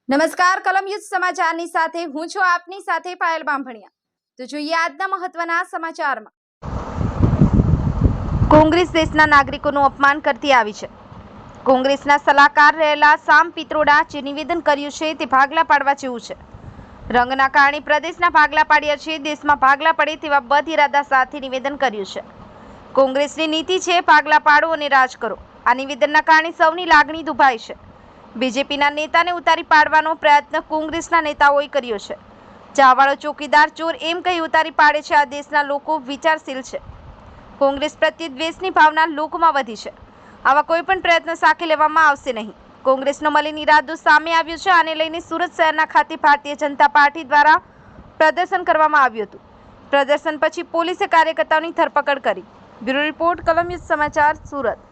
નમસ્કાર, કલમ યુદ્ધ સમાચારની સાથે હું છું આપની સાથે પાયલ બામભણિયા। તો જોઈએ આજના મહત્વના સમાચારમાં। કોંગ્રેસ દેશના નાગરિકોનું અપમાન કરતી આવી છે। કોંગ્રેસના સલાહકાર રહેલા સામ પિત્રોડા જે નિવેદન કર્યું છે તે ભાગલા પાડવા જેવું છે। રંગના કારણે પ્રદેશના ભાગલા પાડ્યા છે, દેશમાં ભાગલા પડે તેવા બદ ઇરાદા સાથે નિવેદન કર્યું છે। કોંગ્રેસની નીતિ છે ભાગલા પાડો અને રાજ કરો। આ નિવેદનના કારણે સૌની લાગણી દુભાઈ છે। બીજેપીના નેતાને ઉતારી પાડવાનો પ્રયત્ન કોંગ્રેસના નેતાઓએ કર્યો છે। ચાવાળો ચોકીદાર ચોર એમ કહી ઉતારી પાડે છે। આ દેશના લોકો વિચારશીલ છે। કોંગ્રેસ પ્રત્યે દ્વેષની ભાવના લોકોમાં વધી છે। આવા કોઈ પણ પ્રયત્ન સાખી લેવામાં આવશે નહીં। કોંગ્રેસનો મલિન ઇરાદો સામે આવ્યો છે। આને લઈને સુરત શહેરના ખાતે ભારતીય જનતા પાર્ટી દ્વારા પ્રદર્શન કરવામાં આવ્યું હતું। પ્રદર્શન પછી પોલીસે કાર્યકર્તાઓની ધરપકડ કરી। બ્યુરો રિપોર્ટ, કલમ યુદ્ધ સમાચાર, સુરત।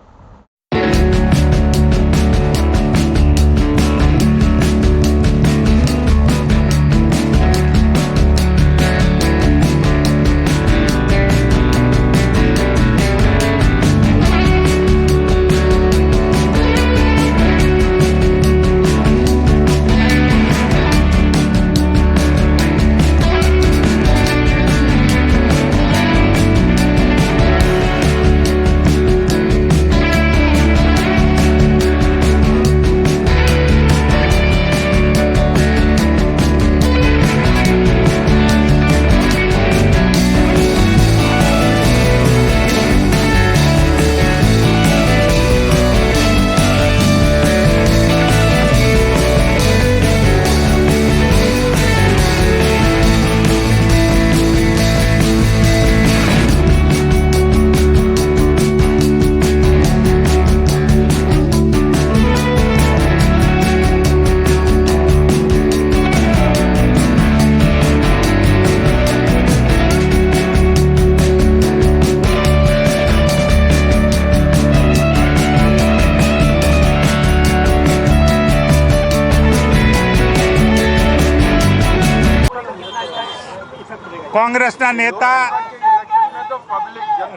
કોંગ્રેસના નેતા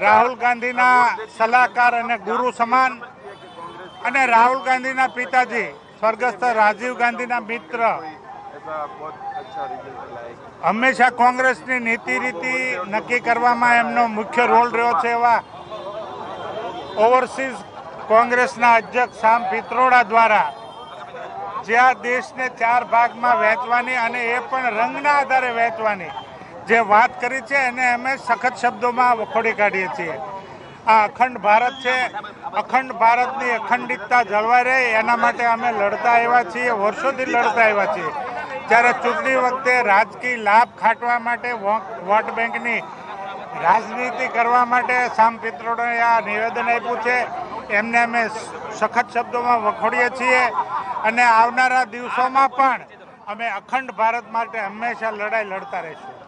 રાહુલ ગાંધીના સલાહકાર અને ગુરુ સમાન અને રાહુલ ગાંધીના પિતાજી સ્વર્ગસ્થ રાજીવ ગાંધીના મિત્ર હંમેશા કોંગ્રેસની નીતિ રીતિ નક્કી કરવામાં એમનો મુખ્ય રોલ રહ્યો છે એવા ઓવરસીઝ કોંગ્રેસના અધ્યક્ષ સામ પિત્રોડા દ્વારા જે આ દેશને 4 ભાગમાં વહેંચવાની અને એ પણ રંગના આધારે વહેંચવાની જે વાત કરી છે એને અમે સખત શબ્દોમાં વખોડી કાઢીએ છીએ। આ અખંડ ભારત છે, અખંડ ભારતની અખંડિતતા જળવાઈ રહે એના માટે અમે લડતા આવ્યા છીએ, વર્ષોથી લડતા આવ્યા છીએ। જ્યારે ચૂંટણી વખતે રાજકીય લાભ ખાટવા માટે વોટ બેંકની રાજનીતિ કરવા માટે સામ પિત્રોડાએ આ નિવેદન આપ્યું છે, એમને અમે સખત શબ્દોમાં વખોડીએ છીએ અને આવનારા દિવસોમાં પણ અમે અખંડ ભારત માટે હંમેશા લડાઈ લડતા રહીશું।